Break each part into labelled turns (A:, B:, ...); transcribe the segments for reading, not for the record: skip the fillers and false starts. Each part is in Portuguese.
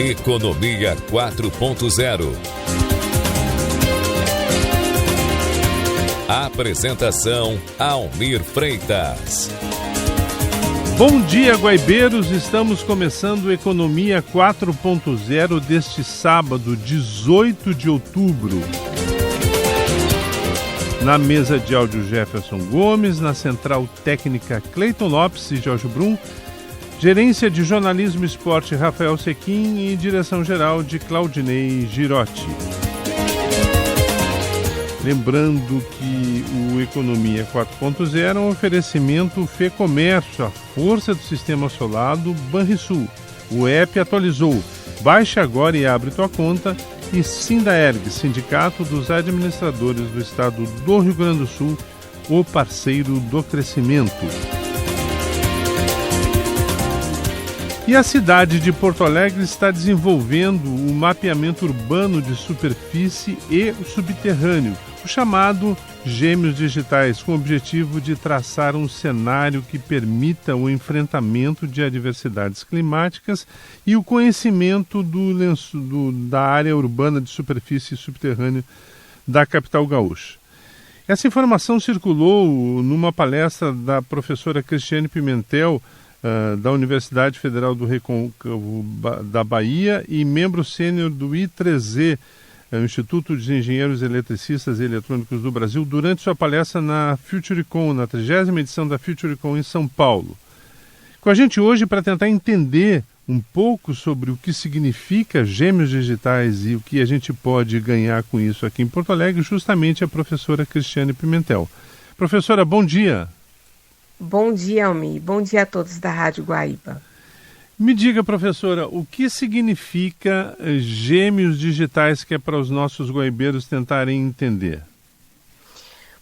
A: Economia 4.0. Apresentação Almir Freitas.
B: Bom dia, guaibeiros! Estamos começando o Economia 4.0 deste sábado, 18 de outubro. Na mesa de áudio, Jefferson Gomes, na central técnica, Cleiton Lopes e Jorge Brum, gerência de jornalismo e esporte, Rafael Sequim e direção-geral de Claudinei Girotti. Lembrando que o Economia 4.0 é um oferecimento FEComércio, a força do sistema solar do Banrisul. O app atualizou. Baixe agora e abre tua conta. E Sindaerg, Sindicato dos Administradores do Estado do Rio Grande do Sul, o parceiro do crescimento. E a cidade de Porto Alegre está desenvolvendo o mapeamento urbano de superfície e o subterrâneo, o chamado Gêmeos Digitais, com o objetivo de traçar um cenário que permita o enfrentamento de adversidades climáticas e o conhecimento da área urbana de superfície e subterrâneo da capital gaúcha. Essa informação circulou numa palestra da professora Cristiane Pimentel, da Universidade Federal do Recôncavo da Bahia e membro sênior do I3E, Instituto de Engenheiros Eletricistas e Eletrônicos do Brasil, durante sua palestra na FutureCon, na 30ª edição da FutureCon em São Paulo. Com a gente hoje para tentar entender um pouco sobre o que significa Gêmeos Digitais e o que a gente pode ganhar com isso aqui em Porto Alegre, justamente a professora Cristiane Pimentel. Professora, bom dia.
C: Bom dia, Almir. Bom dia a todos da Rádio Guaíba.
B: Me diga, professora, o que significa Gêmeos Digitais, que é para os nossos guaibeiros tentarem entender?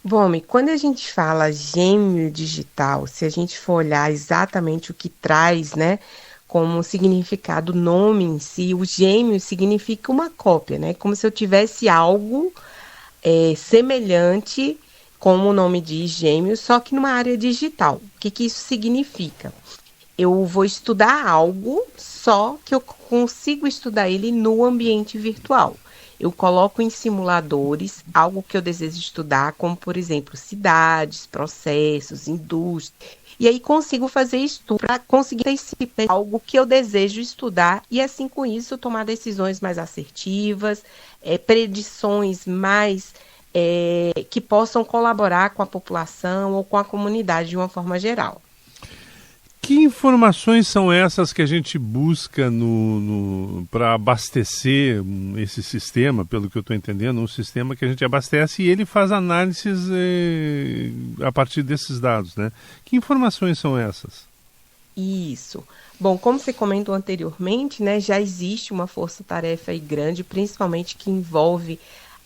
C: Bom, Almir, quando a gente fala gêmeo digital, se a gente for olhar exatamente o que traz, né, como significado o nome em si, o gêmeo significa uma cópia, né, como se eu tivesse algo semelhante, como o nome diz, gêmeos, só que numa área digital. O que isso significa? Eu vou estudar algo, só que eu consigo estudar ele no ambiente virtual. Eu coloco em simuladores algo que eu desejo estudar, como, por exemplo, cidades, processos, indústria. E aí consigo fazer estudo para conseguir antecipar algo que eu desejo estudar e, assim, com isso, tomar decisões mais assertivas, predições mais que possam colaborar com a população ou com a comunidade de uma forma geral.
B: Que informações são essas que a gente busca para abastecer esse sistema, pelo que eu estou entendendo, um sistema que a gente abastece e ele faz análises a partir desses dados, né? Que informações são essas?
C: Isso. Bom, como você comentou anteriormente, né, já existe uma força-tarefa aí grande, principalmente que envolve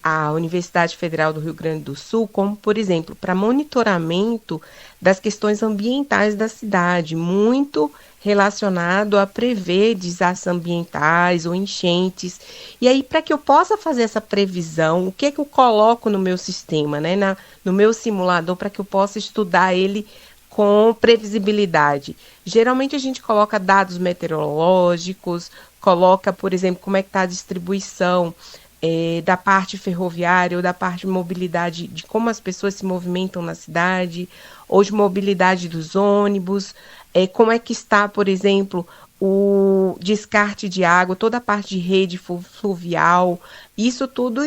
C: a Universidade Federal do Rio Grande do Sul, como, por exemplo, para monitoramento das questões ambientais da cidade, muito relacionado a prever desastres ambientais ou enchentes. E aí, para que eu possa fazer essa previsão, o que é que eu coloco no meu sistema, né, no meu simulador, para que eu possa estudar ele com previsibilidade? Geralmente a gente coloca dados meteorológicos, coloca, por exemplo, como é que está a distribuição da parte ferroviária ou da parte de mobilidade, de como as pessoas se movimentam na cidade, ou de mobilidade dos ônibus, como é que está, por exemplo, o descarte de água, toda a parte de rede fluvial, isso tudo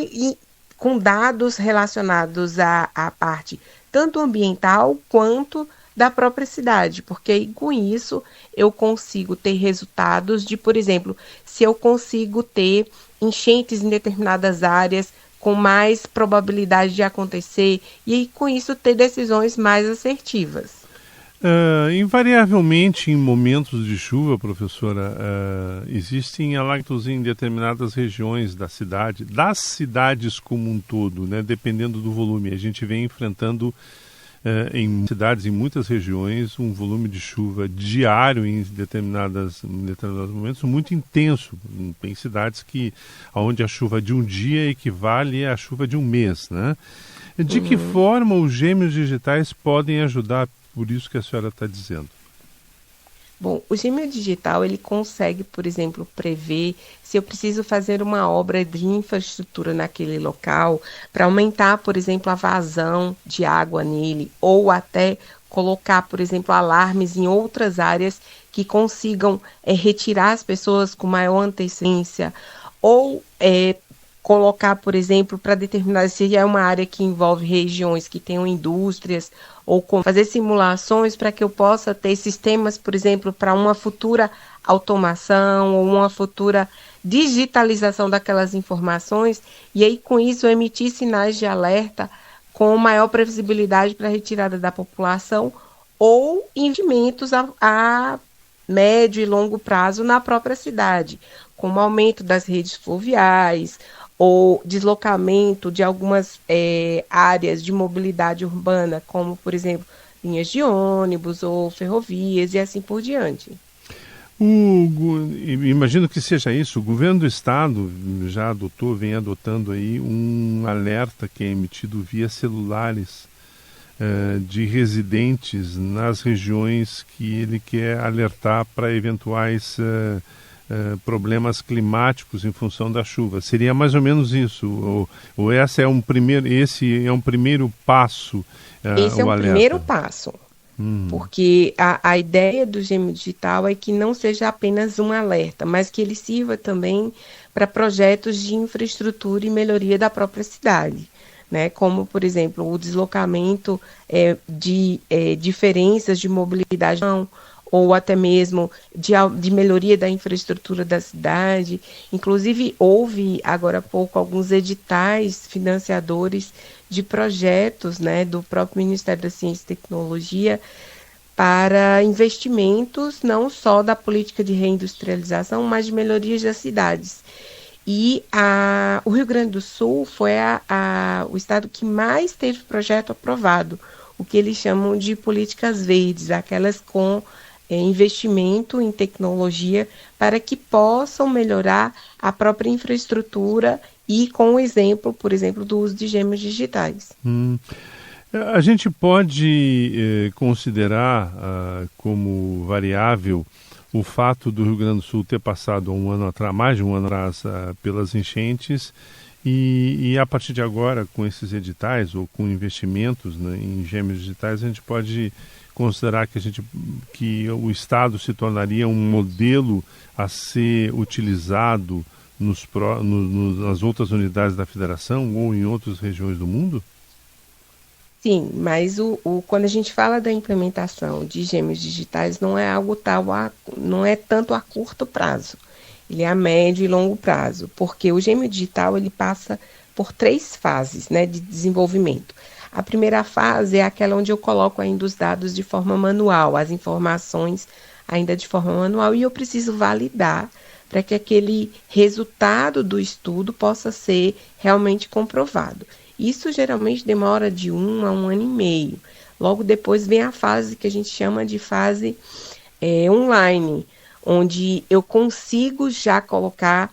C: com dados relacionados à parte tanto ambiental quanto da própria cidade, porque com isso eu consigo ter resultados de, por exemplo, se eu consigo ter enchentes em determinadas áreas com mais probabilidade de acontecer e aí, com isso ter decisões mais assertivas.
B: Invariavelmente em momentos de chuva, professora, existem alagamentos em determinadas regiões da cidade, das cidades como um todo, né, dependendo do volume. A gente vem enfrentando em cidades, em muitas regiões, um volume de chuva diário em determinados momentos muito intenso. Tem cidades onde a chuva de um dia equivale à chuva de um mês, né? De que forma os gêmeos digitais podem ajudar por isso que a senhora está dizendo?
C: Bom, o gêmeo digital, ele consegue, por exemplo, prever se eu preciso fazer uma obra de infraestrutura naquele local para aumentar, por exemplo, a vazão de água nele, ou até colocar, por exemplo, alarmes em outras áreas que consigam retirar as pessoas com maior antecedência, ou colocar, por exemplo, para determinar se é uma área que envolve regiões que tenham indústrias, ou fazer simulações para que eu possa ter sistemas, por exemplo, para uma futura automação ou uma futura digitalização daquelas informações, e aí com isso emitir sinais de alerta com maior previsibilidade para a retirada da população ou investimentos a médio e longo prazo na própria cidade, como aumento das redes fluviais, ou deslocamento de algumas áreas de mobilidade urbana, como, por exemplo, linhas de ônibus ou ferrovias e assim por diante.
B: Imagino que seja isso. O governo do estado já vem adotando aí um alerta que é emitido via celulares de residentes nas regiões que ele quer alertar para eventuais problemas climáticos em função da chuva. Seria mais ou menos isso? Ou esse é um primeiro passo?
C: Esse é um primeiro passo. Porque a ideia do gêmeo digital é que não seja apenas um alerta, mas que ele sirva também para projetos de infraestrutura e melhoria da própria cidade, né? Como, por exemplo, o deslocamento de diferenças de mobilidade, ou até mesmo de melhoria da infraestrutura da cidade. Inclusive, houve, agora há pouco, alguns editais financiadores de projetos, né, do próprio Ministério da Ciência e Tecnologia para investimentos não só da política de reindustrialização, mas de melhorias das cidades. E o Rio Grande do Sul foi o estado que mais teve projeto aprovado, o que eles chamam de políticas verdes, aquelas com investimento em tecnologia para que possam melhorar a própria infraestrutura e com o exemplo, por exemplo, do uso de gêmeos digitais.
B: A gente pode considerar como variável o fato do Rio Grande do Sul ter passado mais de um ano atrás pelas enchentes e a partir de agora, com esses editais ou com investimentos, né, em gêmeos digitais, a gente pode considerar que o Estado se tornaria um modelo a ser utilizado nas outras unidades da Federação ou em outras regiões do mundo?
C: Sim, mas quando a gente fala da implementação de gêmeos digitais, não é algo não é tanto a curto prazo, ele é a médio e longo prazo, porque o gêmeo digital ele passa por 3 fases, né, de desenvolvimento. A primeira fase é aquela onde eu coloco ainda os dados de forma manual, as informações ainda de forma manual, e eu preciso validar para que aquele resultado do estudo possa ser realmente comprovado. Isso geralmente demora de 1 a 1 ano e meio. Logo depois vem a fase que a gente chama de fase online, onde eu consigo já colocar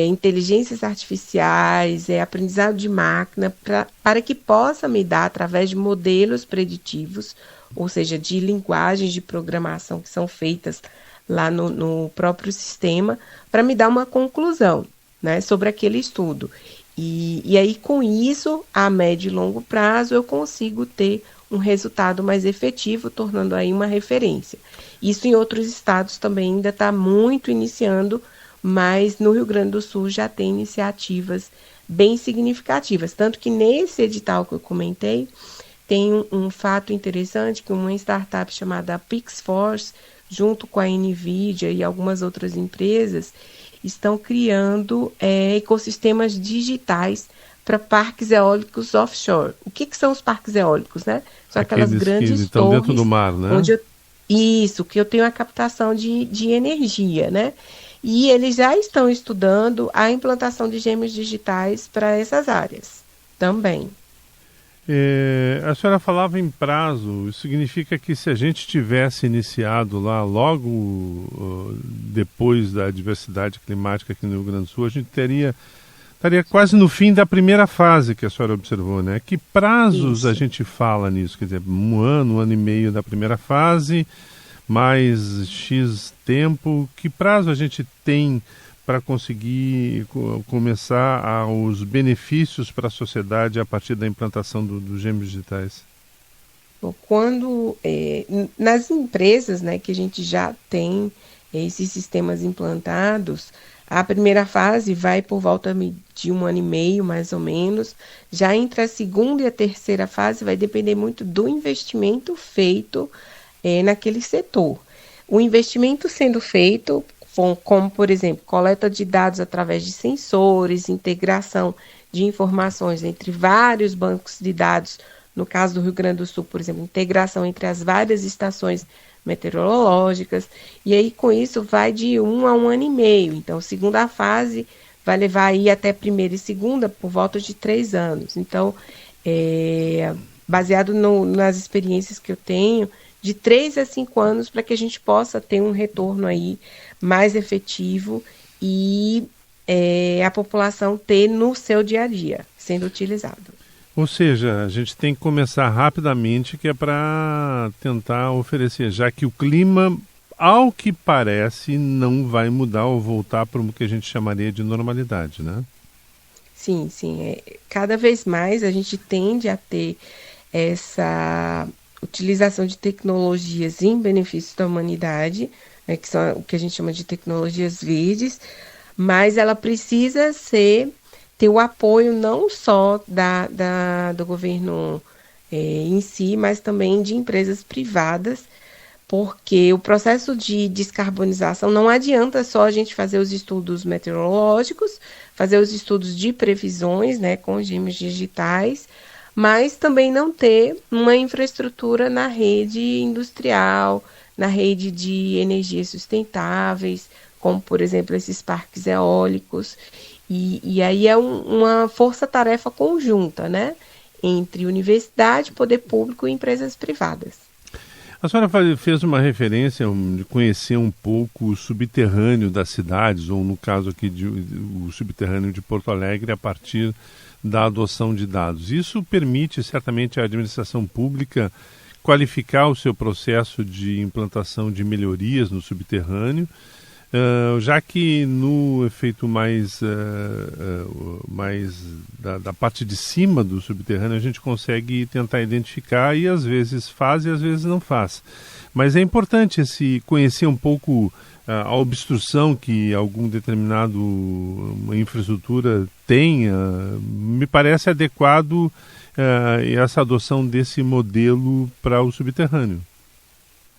C: inteligências artificiais, aprendizado de máquina, para que possa me dar, através de modelos preditivos, ou seja, de linguagens de programação que são feitas lá no próprio sistema, para me dar uma conclusão, né, sobre aquele estudo. E aí, com isso, a médio e longo prazo, eu consigo ter um resultado mais efetivo, tornando aí uma referência. Isso em outros estados também ainda está muito iniciando, mas no Rio Grande do Sul já tem iniciativas bem significativas. Tanto que nesse edital que eu comentei, tem um fato interessante, que uma startup chamada PixForce, junto com a NVIDIA e algumas outras empresas, estão criando ecossistemas digitais para parques eólicos offshore. O que são os parques eólicos, né? São aquelas grandes
B: que estão
C: torres
B: dentro do mar, né?
C: Que eu tenho a captação de energia, né? E eles já estão estudando a implantação de gêmeos digitais para essas áreas também.
B: A senhora falava em prazo, isso significa que se a gente tivesse iniciado lá logo depois da adversidade climática aqui no Rio Grande do Sul, a gente estaria quase no fim da primeira fase que a senhora observou, né? Que prazos a gente fala nisso? Quer dizer, um ano e meio da primeira fase, mais X tempo? Que prazo a gente tem para conseguir começar os benefícios para a sociedade a partir da implantação dos gêmeos digitais?
C: Bom, quando nas empresas, né, que a gente já tem esses sistemas implantados, a primeira fase vai por volta de 1 ano e meio, mais ou menos. Já entre a segunda e a terceira fase vai depender muito do investimento feito naquele setor. O investimento sendo feito, como, por exemplo, coleta de dados através de sensores, integração de informações entre vários bancos de dados, no caso do Rio Grande do Sul, por exemplo, integração entre as várias estações meteorológicas, e aí com isso vai de 1 a 1 ano e meio. Então, segunda fase vai levar aí até primeira e segunda por volta de 3 anos. Então, baseado nas experiências que eu tenho, de 3 a 5 anos para que a gente possa ter um retorno aí mais efetivo e a população ter no seu dia a dia sendo utilizado.
B: Ou seja, a gente tem que começar rapidamente, que é para tentar oferecer, já que o clima, ao que parece, não vai mudar ou voltar para o que a gente chamaria de normalidade, né?
C: Sim. Cada vez mais a gente tende a ter essa utilização de tecnologias em benefício da humanidade, né, que são o que a gente chama de tecnologias verdes, mas ela precisa ter o apoio não só do governo em si, mas também de empresas privadas, porque o processo de descarbonização não adianta só a gente fazer os estudos meteorológicos, fazer os estudos de previsões, né, com gêmeos digitais, mas também não ter uma infraestrutura na rede industrial, na rede de energias sustentáveis, como, por exemplo, esses parques eólicos. E aí é uma força-tarefa conjunta, né, entre universidade, poder público e empresas privadas.
B: A senhora fez uma referência de conhecer um pouco o subterrâneo das cidades, ou no caso aqui o subterrâneo de Porto Alegre, a partir da adoção de dados. Isso permite certamente à administração pública qualificar o seu processo de implantação de melhorias no subterrâneo, já que no efeito mais da parte de cima do subterrâneo a gente consegue tentar identificar e às vezes faz e às vezes não faz. Mas é importante conhecer um pouco a obstrução que algum determinado infraestrutura tenha. Me parece adequado essa adoção desse modelo para o subterrâneo.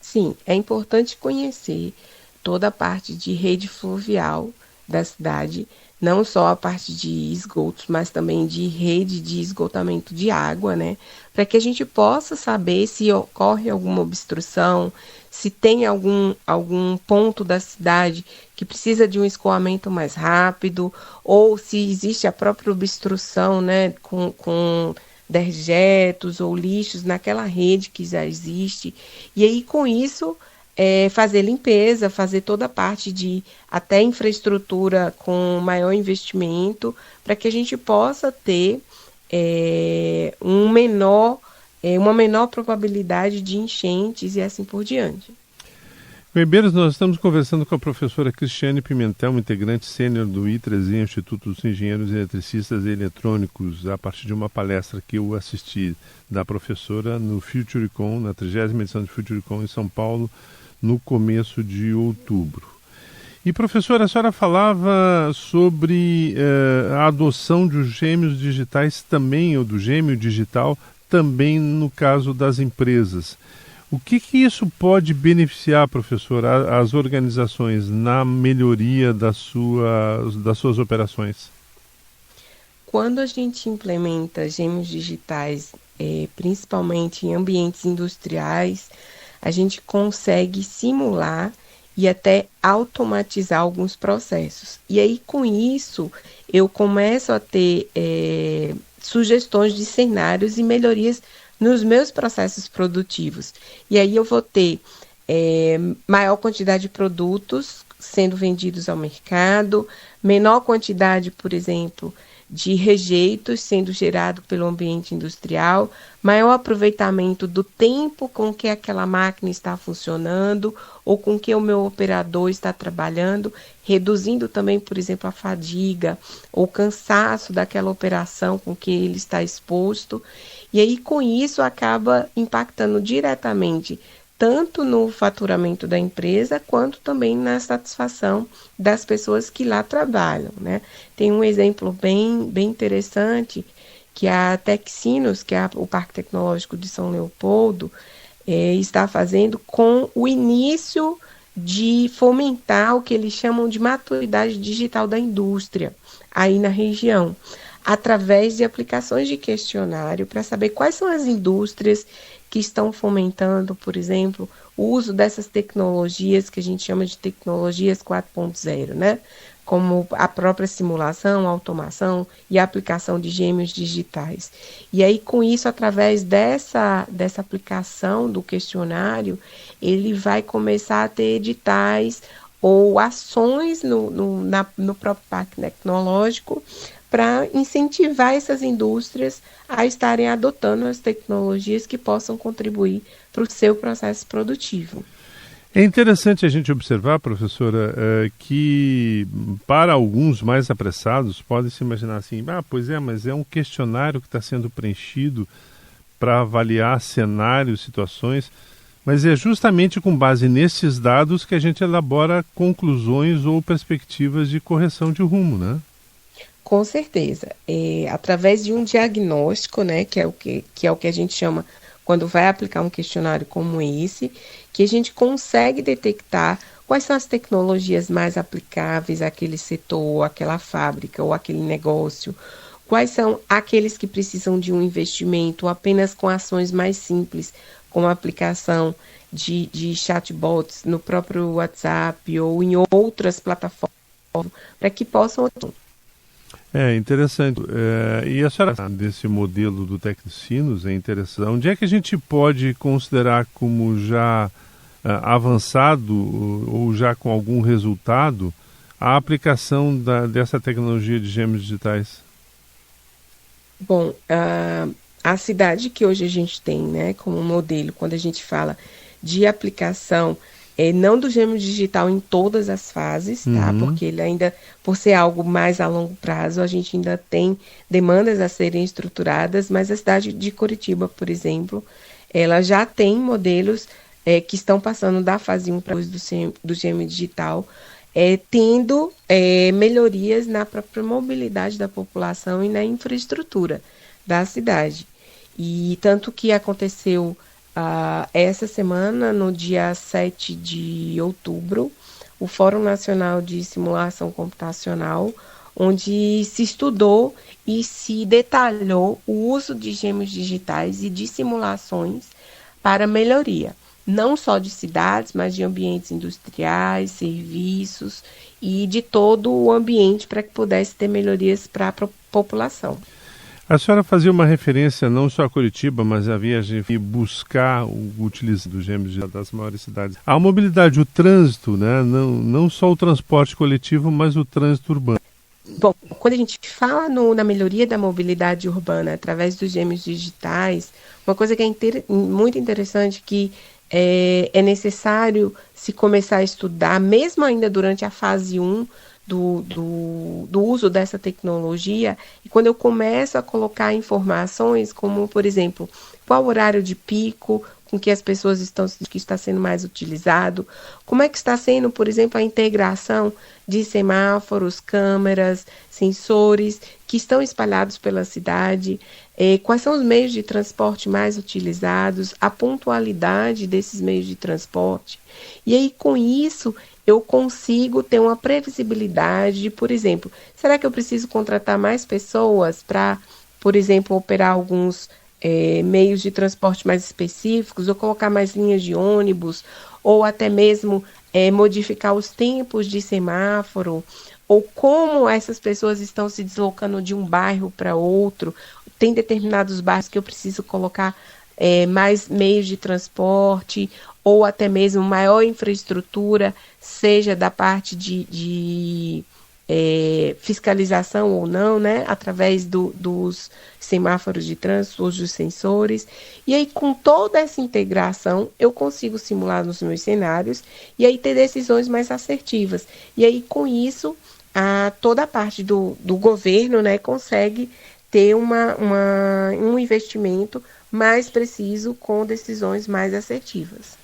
C: Sim, é importante conhecer toda a parte de rede fluvial da cidade, não só a parte de esgotos, mas também de rede de esgotamento de água, né? Para que a gente possa saber se ocorre alguma obstrução, se tem algum ponto da cidade que precisa de um escoamento mais rápido, ou se existe a própria obstrução, né, com dejetos ou lixos naquela rede que já existe. E aí, com isso, fazer limpeza, fazer toda a parte de até infraestrutura com maior investimento, para que a gente possa ter uma menor probabilidade de enchentes e assim por diante.
B: Bebeiros, nós estamos conversando com a professora Cristiane Pimentel, integrante sênior do I3E, Instituto dos Engenheiros Eletricistas e Eletrônicos, a partir de uma palestra que eu assisti da professora no FutureCon, na 30ª edição de FutureCon em São Paulo, no começo de outubro. E, professora, a senhora falava sobre a adoção dos gêmeos digitais também, ou do gêmeo digital, também no caso das empresas. O que isso pode beneficiar, professora, as organizações na melhoria das suas operações?
C: Quando a gente implementa gêmeos digitais, principalmente em ambientes industriais, a gente consegue simular e até automatizar alguns processos. E aí, com isso, eu começo a ter sugestões de cenários e melhorias nos meus processos produtivos. E aí eu vou ter maior quantidade de produtos sendo vendidos ao mercado, menor quantidade, por exemplo, de rejeitos sendo gerado pelo ambiente industrial, maior aproveitamento do tempo com que aquela máquina está funcionando ou com que o meu operador está trabalhando, reduzindo também, por exemplo, a fadiga ou cansaço daquela operação com que ele está exposto. E aí, com isso, acaba impactando diretamente tanto no faturamento da empresa, quanto também na satisfação das pessoas que lá trabalham, né? Tem um exemplo bem interessante, que a Texinos, que é o Parque Tecnológico de São Leopoldo, está fazendo com o início de fomentar o que eles chamam de maturidade digital da indústria, aí na região, através de aplicações de questionário para saber quais são as indústrias que estão fomentando, por exemplo, o uso dessas tecnologias que a gente chama de tecnologias 4.0, né? Como a própria simulação, automação e a aplicação de gêmeos digitais. E aí, com isso, através dessa aplicação do questionário, ele vai começar a ter editais ou ações no próprio parque tecnológico para incentivar essas indústrias a estarem adotando as tecnologias que possam contribuir para o seu processo produtivo.
B: É interessante a gente observar, professora, que para alguns mais apressados podem se imaginar assim, mas é um questionário que está sendo preenchido para avaliar cenários, situações, mas é justamente com base nesses dados que a gente elabora conclusões ou perspectivas de correção de rumo, né?
C: Com certeza. Através de um diagnóstico, né, que é o que a gente chama, quando vai aplicar um questionário como esse, que a gente consegue detectar quais são as tecnologias mais aplicáveis àquele setor, àquela fábrica ou àquele negócio, quais são aqueles que precisam de um investimento apenas com ações mais simples, como a aplicação de chatbots no próprio WhatsApp ou em outras plataformas, para que possam...
B: É interessante. E a senhora, desse modelo do Texinos, é interessante. Onde é que a gente pode considerar como já avançado ou já com algum resultado a aplicação dessa tecnologia de gêmeos digitais?
C: Bom, a cidade que hoje a gente tem, né, como modelo, quando a gente fala de aplicação, não do gêmeo digital em todas as fases, tá? Porque ele ainda, por ser algo mais a longo prazo, a gente ainda tem demandas a serem estruturadas, mas a cidade de Curitiba, por exemplo, ela já tem modelos que estão passando da fase 1 para o uso do gêmeo digital, tendo melhorias na própria mobilidade da população e na infraestrutura da cidade. E tanto que aconteceu essa semana, no dia 7 de outubro, o Fórum Nacional de Simulação Computacional, onde se estudou e se detalhou o uso de gêmeos digitais e de simulações para melhoria, não só de cidades, mas de ambientes industriais, serviços e de todo o ambiente para que pudesse ter melhorias para a população.
B: A senhora fazia uma referência não só a Curitiba, mas a viagem e buscar o utilização dos gêmeos das maiores cidades. A mobilidade, o trânsito, né? Não só o transporte coletivo, mas o trânsito urbano.
C: Bom, quando a gente fala na melhoria da mobilidade urbana através dos gêmeos digitais, uma coisa que é muito interessante que é necessário se começar a estudar, mesmo ainda durante a fase 1, do uso dessa tecnologia, e quando eu começo a colocar informações como, por exemplo, qual o horário de pico com que as pessoas que está sendo mais utilizado, como é que está sendo, por exemplo, a integração de semáforos, câmeras, sensores que estão espalhados pela cidade, quais são os meios de transporte mais utilizados, a pontualidade desses meios de transporte. E aí, com isso, eu consigo ter uma previsibilidade de, por exemplo, será que eu preciso contratar mais pessoas para, por exemplo, operar alguns meios de transporte mais específicos, ou colocar mais linhas de ônibus, ou até mesmo modificar os tempos de semáforo, ou como essas pessoas estão se deslocando de um bairro para outro. Tem determinados bairros que eu preciso colocar mais meios de transporte, ou até mesmo maior infraestrutura, seja da parte de fiscalização ou não, né, através dos semáforos de trânsito, ou dos sensores. E aí, com toda essa integração, eu consigo simular nos meus cenários e aí ter decisões mais assertivas. E aí, com isso, toda a parte do governo, né, consegue ter um investimento mais preciso com decisões mais assertivas.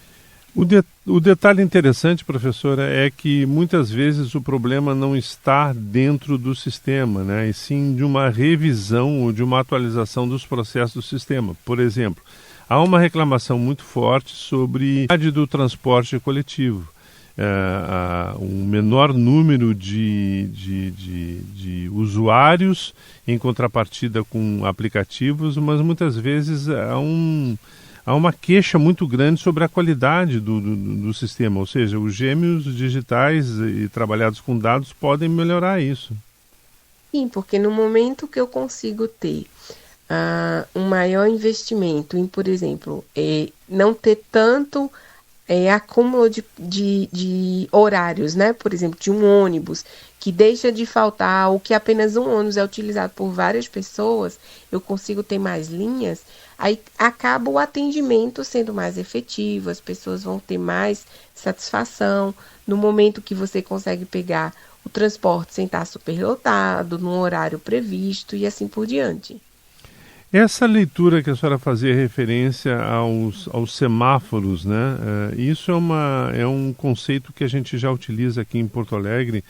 B: O detalhe interessante, professora, é que muitas vezes o problema não está dentro do sistema, né? E sim de uma revisão ou de uma atualização dos processos do sistema. Por exemplo, há uma reclamação muito forte sobre a do transporte coletivo. Um menor número de usuários em contrapartida com aplicativos, mas muitas vezes há uma queixa muito grande sobre a qualidade do sistema, ou seja, os gêmeos digitais e trabalhados com dados podem melhorar isso.
C: Sim, porque no momento que eu consigo ter um maior investimento em, por exemplo, não ter tanto acúmulo de horários, né? Por exemplo, de um ônibus que deixa de faltar, ou que apenas um ônibus é utilizado por várias pessoas, eu consigo ter mais linhas, aí acaba o atendimento sendo mais efetivo, as pessoas vão ter mais satisfação no momento que você consegue pegar o transporte sem estar superlotado, no horário previsto e assim por diante.
B: Essa leitura que a senhora fazia referência aos semáforos, né? Isso é um conceito que a gente já utiliza aqui em Porto Alegre,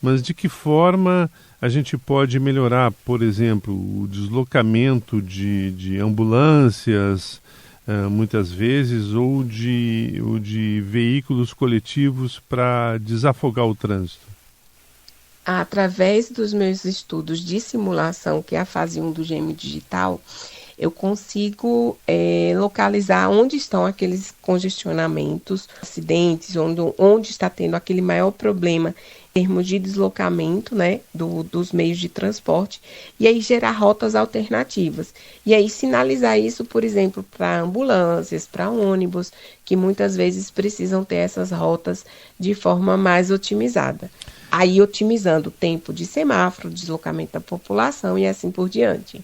B: mas de que forma a gente pode melhorar, por exemplo, o deslocamento de ambulâncias, muitas vezes, ou de veículos coletivos para desafogar o trânsito?
C: Através dos meus estudos de simulação, que é a fase 1 do gêmeo digital, eu consigo localizar onde estão aqueles congestionamentos, acidentes, onde está tendo aquele maior problema em termos de deslocamento, né, dos meios de transporte, e aí gerar rotas alternativas. E aí sinalizar isso, por exemplo, para ambulâncias, para ônibus, que muitas vezes precisam ter essas rotas de forma mais otimizada. Aí otimizando o tempo de semáforo, deslocamento da população e assim por diante.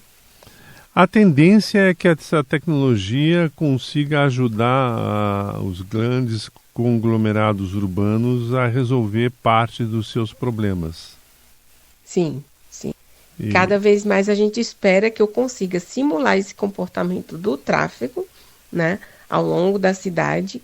B: A tendência é que essa tecnologia consiga ajudar os grandes conglomerados urbanos a resolver parte dos seus problemas.
C: Sim, sim. Cada vez mais a gente espera que eu consiga simular esse comportamento do tráfego, né, ao longo da cidade,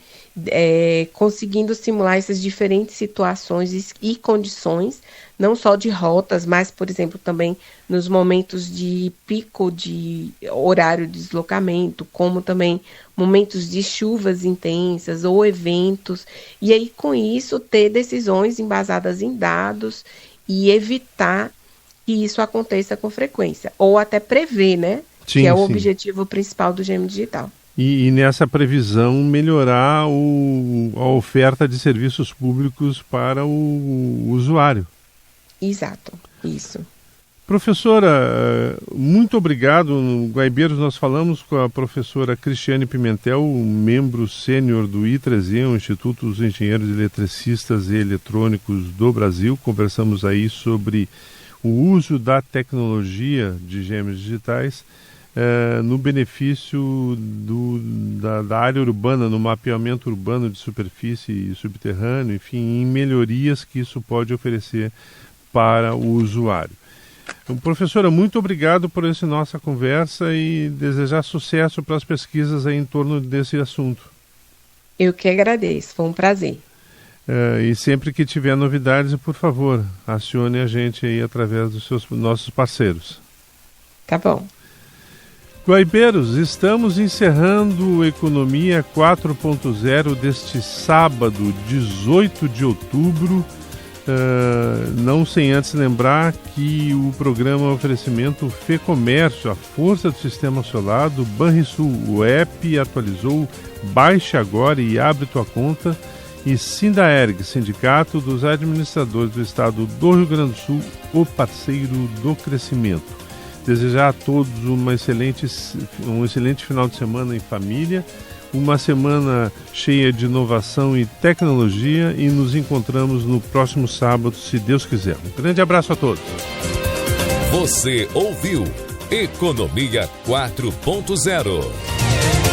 C: conseguindo simular essas diferentes situações e condições, não só de rotas, mas, por exemplo, também nos momentos de pico de horário de deslocamento, como também momentos de chuvas intensas ou eventos, e aí com isso ter decisões embasadas em dados e evitar que isso aconteça com frequência, ou até prever, né?
B: Sim,
C: que é o
B: sim.
C: objetivo principal do gêmeo digital.
B: E nessa previsão melhorar a oferta de serviços públicos para o usuário.
C: Exato, isso.
B: Professora, muito obrigado. No Guaibeiros nós falamos com a professora Cristiane Pimentel, membro sênior do I3E, o Instituto dos Engenheiros Eletricistas e Eletrônicos do Brasil. Conversamos aí sobre o uso da tecnologia de gêmeos digitais no benefício da área urbana, no mapeamento urbano de superfície e subterrâneo, enfim, em melhorias que isso pode oferecer para o usuário. Então, professora, muito obrigado por essa nossa conversa e desejar sucesso para as pesquisas aí em torno desse assunto.
C: Eu que agradeço, foi um prazer.
B: E sempre que tiver novidades, por favor, acione a gente aí através dos nossos parceiros.
C: Tá bom.
B: Guaibeiros, estamos encerrando Economia 4.0 deste sábado, 18 de outubro. Não sem antes lembrar que o programa oferecimento FEComércio, a força do sistema solar do Banrisul, o app atualizou, baixe agora e abre tua conta, e Sindaerg, Sindicato dos Administradores do Estado do Rio Grande do Sul, o parceiro do crescimento. Desejar a todos um excelente final de semana em família, uma semana cheia de inovação e tecnologia e nos encontramos no próximo sábado, se Deus quiser. Um grande abraço a todos.
A: Você ouviu Economia 4.0.